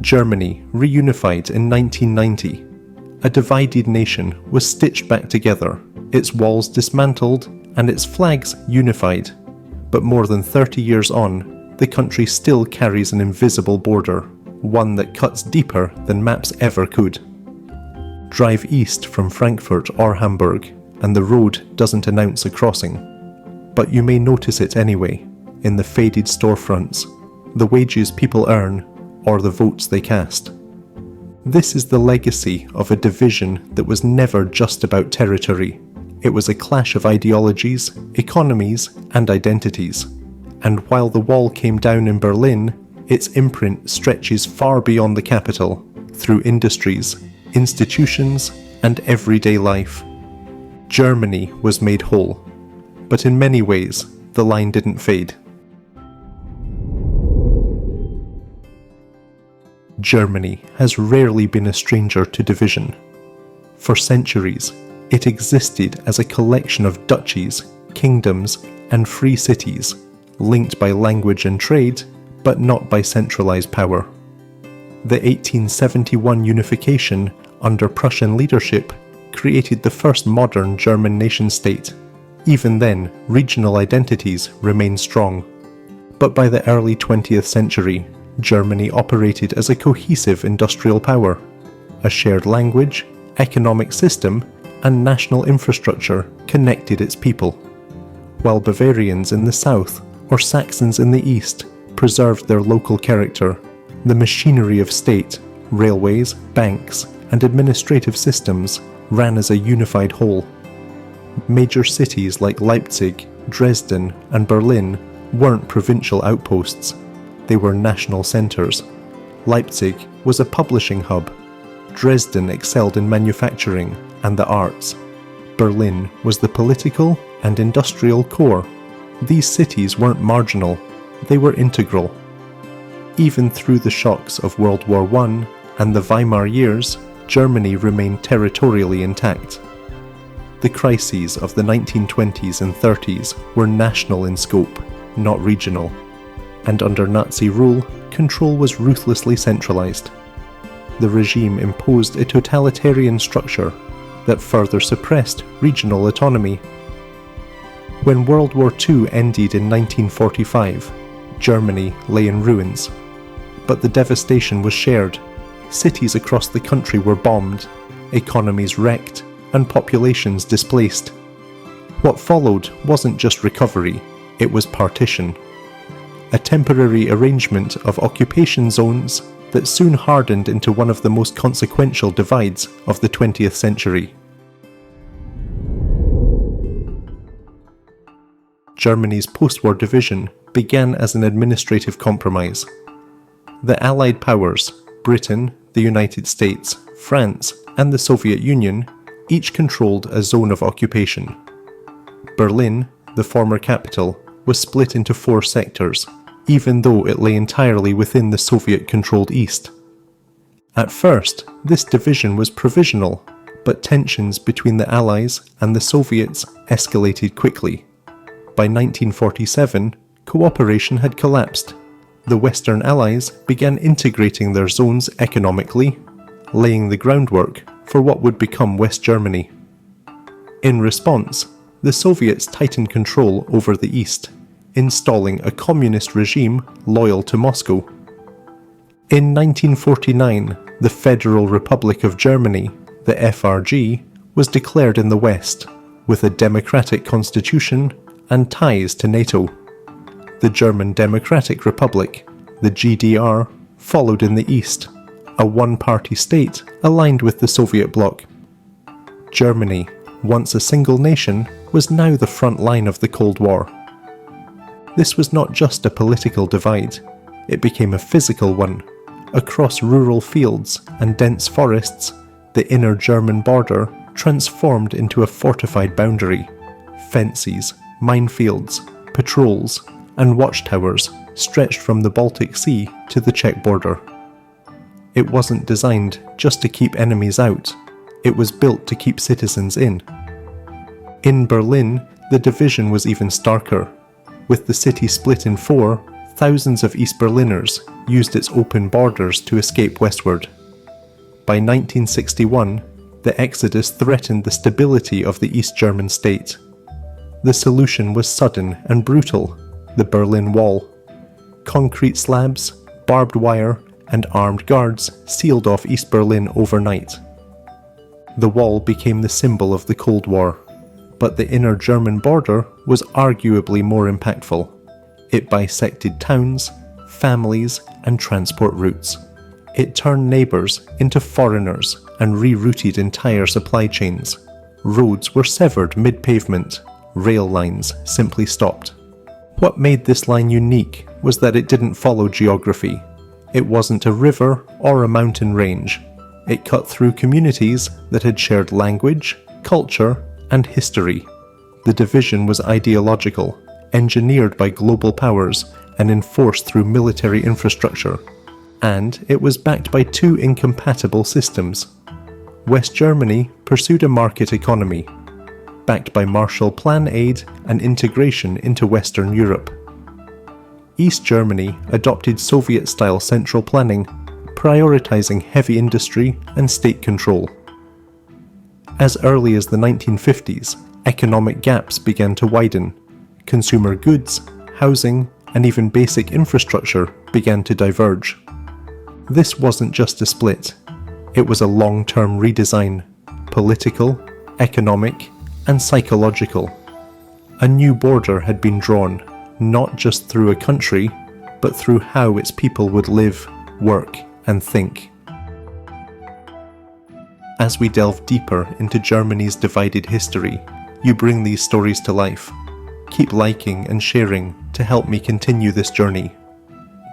Germany reunified in 1990. A divided nation was stitched back together, its walls dismantled, and its flags unified. But more than 30 years on, the country still carries an invisible border, one that cuts deeper than maps ever could. Drive east from Frankfurt or Hamburg, and the road doesn't announce a crossing. But you may notice it anyway, in the faded storefronts, the wages people earn, or the votes they cast. This is the legacy of a division that was never just about territory. It was a clash of ideologies, economies, and identities. And while the wall came down in Berlin, its imprint stretches far beyond the capital, through industries, institutions, and everyday life. Germany was made whole, but in many ways, the line didn't fade. Germany has rarely been a stranger to division. For centuries, it existed as a collection of duchies, kingdoms, and free cities, linked by language and trade, but not by centralized power. The 1871 unification under Prussian leadership created the first modern German nation-state. Even then, regional identities remained strong. But by the early 20th century, Germany operated as a cohesive industrial power. A shared language, economic system, and national infrastructure connected its people. While Bavarians in the south or Saxons in the east preserved their local character, the machinery of state, railways, banks, and administrative systems ran as a unified whole. Major cities like Leipzig, Dresden, and Berlin weren't provincial outposts. They were national centres. Leipzig was a publishing hub. Dresden excelled in manufacturing and the arts. Berlin was the political and industrial core. These cities weren't marginal, they were integral. Even through the shocks of World War I and the Weimar years, Germany remained territorially intact. The crises of the 1920s and 30s were national in scope, not regional. And under Nazi rule, control was ruthlessly centralized. The regime imposed a totalitarian structure that further suppressed regional autonomy. When World War II ended in 1945, Germany lay in ruins. But the devastation was shared. Cities across the country were bombed, economies wrecked, and populations displaced. What followed wasn't just recovery, it was partition. A temporary arrangement of occupation zones that soon hardened into one of the most consequential divides of the 20th century. Germany's post-war division began as an administrative compromise. The Allied powers, Britain, the United States, France, and the Soviet Union, each controlled a zone of occupation. Berlin, the former capital, was split into 4 sectors, even though it lay entirely within the Soviet-controlled East. At first, this division was provisional, but tensions between the Allies and the Soviets escalated quickly. By 1947, cooperation had collapsed. The Western Allies began integrating their zones economically, laying the groundwork for what would become West Germany. In response, the Soviets tightened control over the East, installing a communist regime loyal to Moscow. In 1949, the Federal Republic of Germany, the FRG, was declared in the West, with a democratic constitution and ties to NATO. The German Democratic Republic, the GDR, followed in the East, a one-party state aligned with the Soviet bloc. Germany, once a single nation, was now the front line of the Cold War. This was not just a political divide, it became a physical one. Across rural fields and dense forests, the inner German border transformed into a fortified boundary. Fences, minefields, patrols, and watchtowers stretched from the Baltic Sea to the Czech border. It wasn't designed just to keep enemies out, it was built to keep citizens in. In Berlin, the division was even starker. With the city split in 4, thousands of East Berliners used its open borders to escape westward. By 1961, the exodus threatened the stability of the East German state. The solution was sudden and brutal: the Berlin Wall. Concrete slabs, barbed wire, and armed guards sealed off East Berlin overnight. The wall became the symbol of the Cold War, but the inner German border was arguably more impactful. It bisected towns, families, and transport routes. It turned neighbours into foreigners and rerouted entire supply chains. Roads were severed mid-pavement, rail lines simply stopped. What made this line unique was that it didn't follow geography. It wasn't a river or a mountain range. It cut through communities that had shared language, culture, and history. The division was ideological, engineered by global powers and enforced through military infrastructure. And it was backed by two incompatible systems. West Germany pursued a market economy, backed by Marshall Plan aid and integration into Western Europe. East Germany adopted Soviet-style central planning, prioritizing heavy industry and state control. As early as the 1950s, economic gaps began to widen. Consumer goods, housing, and even basic infrastructure began to diverge. This wasn't just a split. It was a long-term redesign: political, economic, and psychological. A new border had been drawn, not just through a country, but through how its people would live, work, and think. As we delve deeper into Germany's divided history, you bring these stories to life. Keep liking and sharing to help me continue this journey.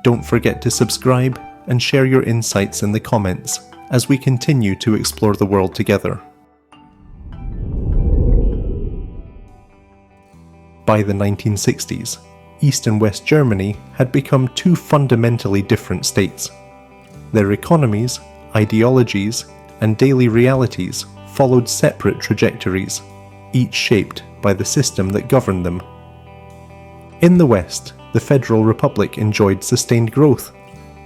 Don't forget to subscribe and share your insights in the comments as we continue to explore the world together. By the 1960s, East and West Germany had become two fundamentally different states. Their economies, ideologies, and daily realities followed separate trajectories, each shaped by the system that governed them. In the West, the Federal Republic enjoyed sustained growth,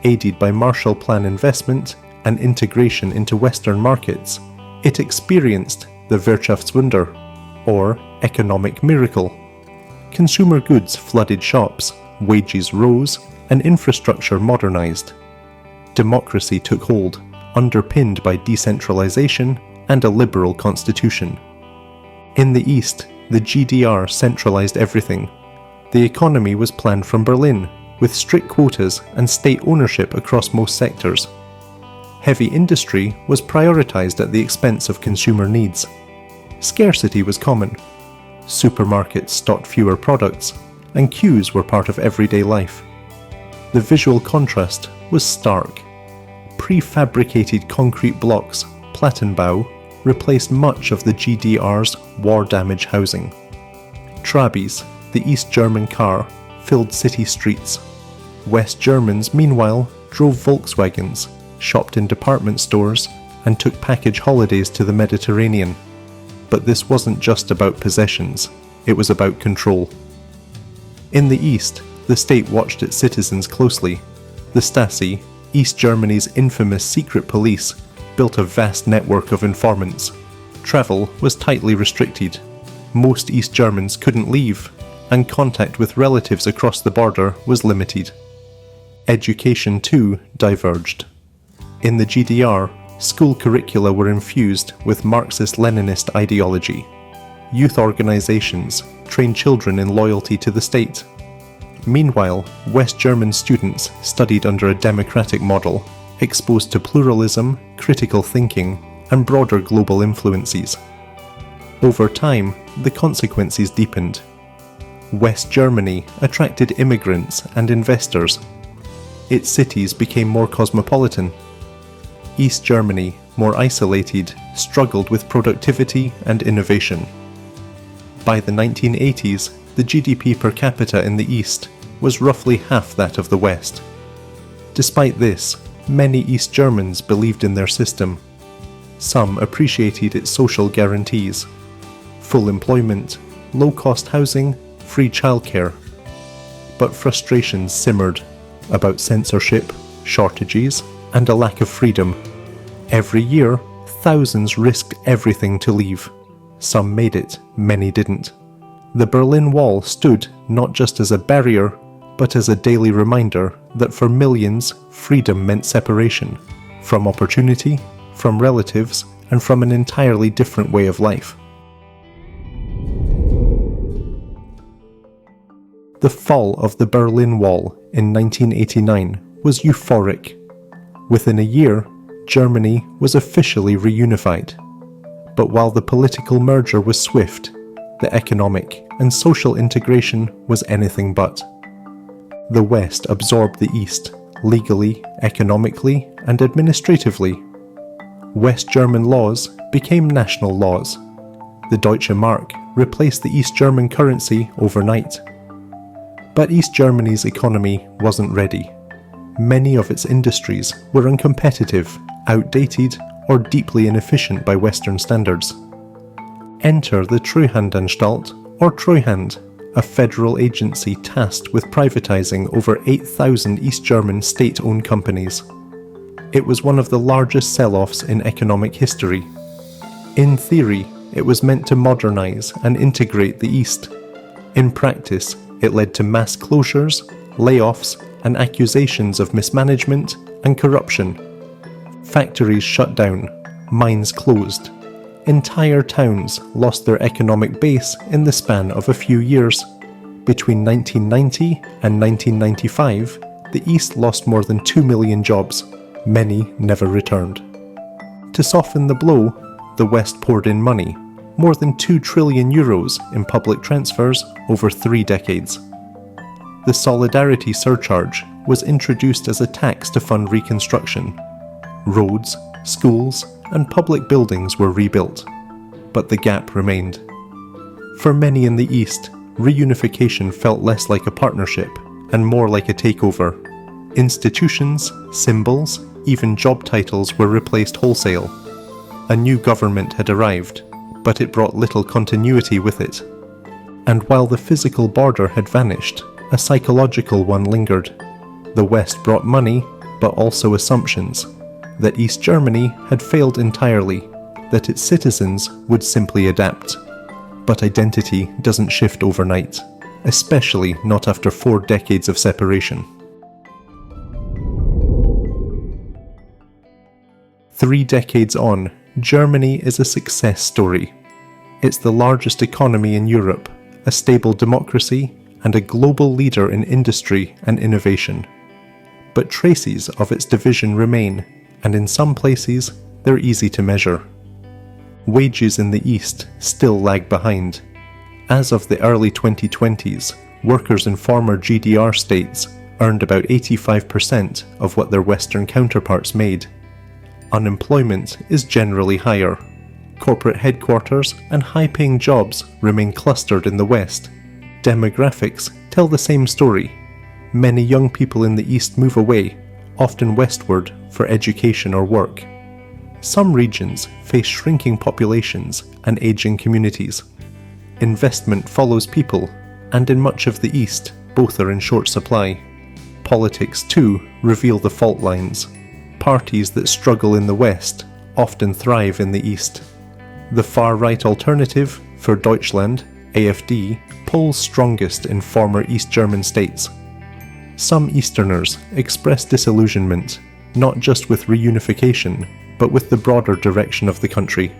aided by Marshall Plan investment and integration into Western markets. It experienced the Wirtschaftswunder, or economic miracle. Consumer goods flooded shops, wages rose, and infrastructure modernized. Democracy took hold, underpinned by decentralization and a liberal constitution. In the East, the GDR centralized everything. The economy was planned from Berlin, with strict quotas and state ownership across most sectors. Heavy industry was prioritized at the expense of consumer needs. Scarcity was common. Supermarkets stocked fewer products, and queues were part of everyday life. The visual contrast was stark. Prefabricated concrete blocks, Plattenbau, replaced much of the GDR's war-damaged housing. Trabis, the East German car, filled city streets. West Germans, meanwhile, drove Volkswagens, shopped in department stores, and took package holidays to the Mediterranean. But this wasn't just about possessions, it was about control. In the East, the state watched its citizens closely. The Stasi, East Germany's infamous secret police, built a vast network of informants. Travel was tightly restricted. Most East Germans couldn't leave, and contact with relatives across the border was limited. Education too diverged. In the GDR, school curricula were infused with Marxist-Leninist ideology. Youth organizations trained children in loyalty to the state. Meanwhile, West German students studied under a democratic model, exposed to pluralism, critical thinking, and broader global influences. Over time, the consequences deepened. West Germany attracted immigrants and investors. Its cities became more cosmopolitan. East Germany, more isolated, struggled with productivity and innovation. By the 1980s, the GDP per capita in the East was roughly half that of the West. Despite this, many East Germans believed in their system. Some appreciated its social guarantees: full employment, low-cost housing, free childcare. but frustrations simmered about censorship, shortages, and a lack of freedom. Every year, thousands risked everything to leave. Some made it, many didn't. The Berlin Wall stood not just as a barrier, but as a daily reminder that for millions, freedom meant separation from opportunity, from relatives, and from an entirely different way of life. The fall of the Berlin Wall in 1989 was euphoric. Within a year, Germany was officially reunified. But while the political merger was swift, the economic and social integration was anything but. The West absorbed the East, legally, economically, and administratively. West German laws became national laws. The Deutsche Mark replaced the East German currency overnight. But East Germany's economy wasn't ready. Many of its industries were uncompetitive, outdated, or deeply inefficient by Western standards. Enter the Treuhandanstalt, or Treuhand, a federal agency tasked with privatizing over 8,000 East German state-owned companies. It was one of the largest sell-offs in economic history. In theory, it was meant to modernize and integrate the East. In practice, it led to mass closures, layoffs, and accusations of mismanagement and corruption. Factories shut down, mines closed. Entire towns lost their economic base in the span of a few years. Between 1990 and 1995, the East lost more than 2 million jobs. Many never returned. To soften the blow, the West poured in money, more than 2 trillion euros in public transfers over 3 decades. The solidarity surcharge was introduced as a tax to fund reconstruction. Roads, schools, and public buildings were rebuilt, but the gap remained. For many in the East, reunification felt less like a partnership and more like a takeover. Institutions, symbols, even job titles were replaced wholesale. A new government had arrived, but it brought little continuity with it. And while the physical border had vanished, a psychological one lingered. The West brought money, but also assumptions that East Germany had failed entirely, that its citizens would simply adapt. But identity doesn't shift overnight, especially not after 4 decades of separation. 3 decades on, Germany is a success story. It's the largest economy in Europe, a stable democracy, and a global leader in industry and innovation. But traces of its division remain, and in some places, they're easy to measure. Wages in the East still lag behind. As of the early 2020s, workers in former GDR states earned about 85% of what their Western counterparts made. Unemployment is generally higher. Corporate headquarters and high-paying jobs remain clustered in the West. Demographics tell the same story. Many young people in the East move away, often westward, for education or work. Some regions face shrinking populations and aging communities. Investment follows people, and in much of the East, both are in short supply. Politics, too, reveal the fault lines. Parties that struggle in the West often thrive in the East. The far-right alternative, for Deutschland, AfD, polls strongest in former East German states. Some Easterners express disillusionment, not just with reunification, but with the broader direction of the country.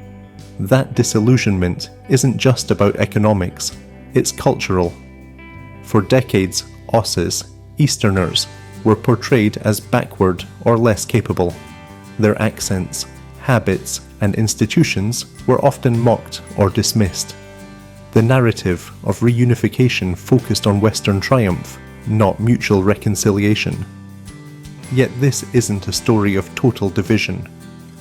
That disillusionment isn't just about economics, it's cultural. For decades, Ossis, Easterners, were portrayed as backward or less capable. Their accents, habits, and institutions were often mocked or dismissed. The narrative of reunification focused on Western triumph, not mutual reconciliation. Yet this isn't a story of total division.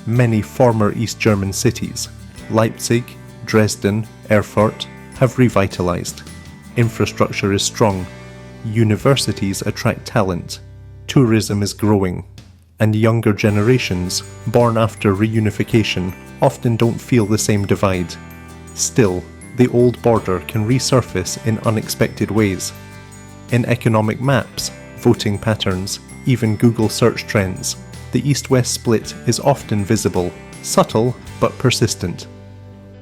Many former East German cities, Leipzig, Dresden, Erfurt, have revitalized. Infrastructure is strong. Universities attract talent. Tourism is growing. And younger generations, born after reunification, often don't feel the same divide. Still, the old border can resurface in unexpected ways. In economic maps, voting patterns, even Google search trends, the East-West split is often visible, subtle but persistent.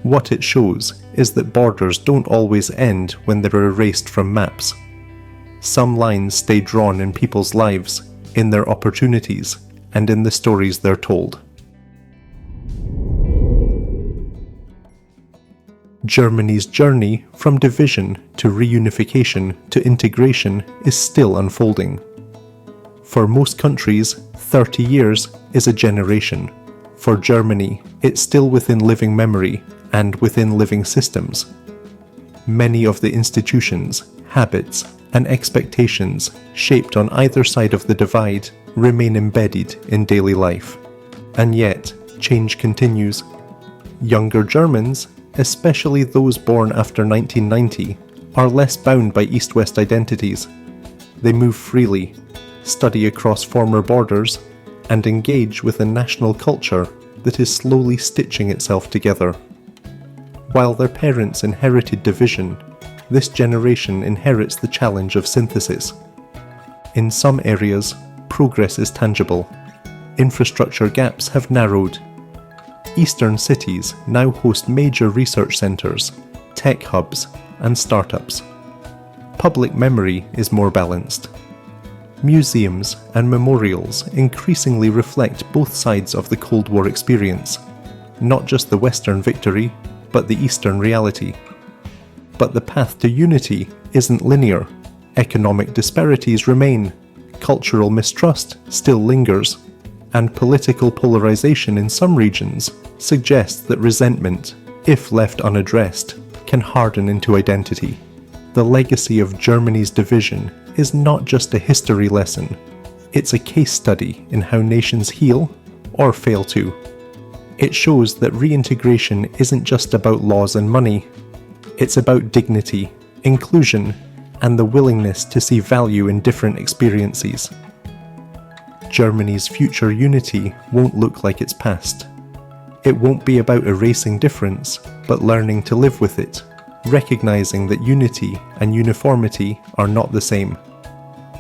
What it shows is that borders don't always end when they're erased from maps. Some lines stay drawn in people's lives, in their opportunities, and in the stories they're told. Germany's journey from division to reunification to integration is still unfolding. For most countries, 30 years is a generation. For Germany, it's still within living memory and within living systems. Many of the institutions, habits, and expectations shaped on either side of the divide remain embedded in daily life. And yet, change continues. Younger Germans, especially those born after 1990, are less bound by East-West identities. They move freely, study across former borders, and engage with a national culture that is slowly stitching itself together. While their parents inherited division, this generation inherits the challenge of synthesis. In some areas, progress is tangible. Infrastructure gaps have narrowed. Eastern cities now host major research centres, tech hubs, and startups. Public memory is more balanced. Museums and memorials increasingly reflect both sides of the Cold War experience, not just the Western victory, but the Eastern reality. But the path to unity isn't linear. Economic disparities remain, cultural mistrust still lingers, and political polarization in some regions suggests that resentment, if left unaddressed, can harden into identity. The legacy of Germany's division is not just a history lesson, it's a case study in how nations heal or fail to. It shows that reintegration isn't just about laws and money, it's about dignity, inclusion, and the willingness to see value in different experiences. Germany's future unity won't look like its past. It won't be about erasing difference, but learning to live with it, recognizing that unity and uniformity are not the same.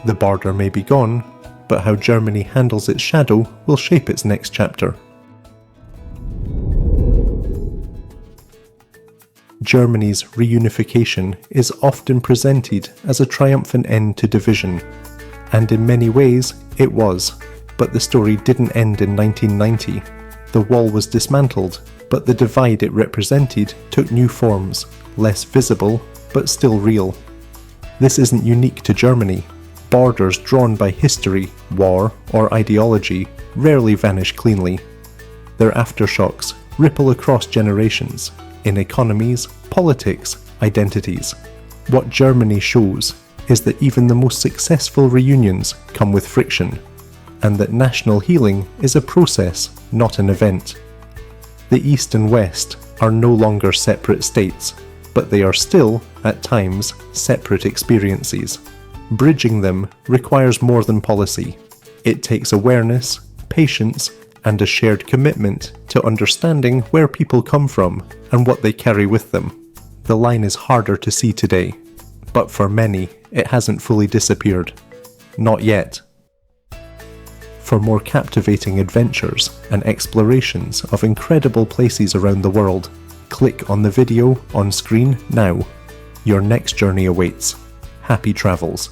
The border may be gone, but how Germany handles its shadow will shape its next chapter. Germany's reunification is often presented as a triumphant end to division, and in many ways it was, but the story didn't end in 1990. The wall was dismantled, but the divide it represented took new forms, less visible, but still real. This isn't unique to Germany. Borders drawn by history, war, or ideology rarely vanish cleanly. Their aftershocks ripple across generations, in economies, politics, identities. What Germany shows is that even the most successful reunions come with friction, and that national healing is a process, not an event. The East and West are no longer separate states, but they are still, at times, separate experiences. Bridging them requires more than policy. It takes awareness, patience, and a shared commitment to understanding where people come from and what they carry with them. The line is harder to see today, but for many, it hasn't fully disappeared. Not yet. For more captivating adventures and explorations of incredible places around the world, click on the video on screen now. Your next journey awaits. Happy travels.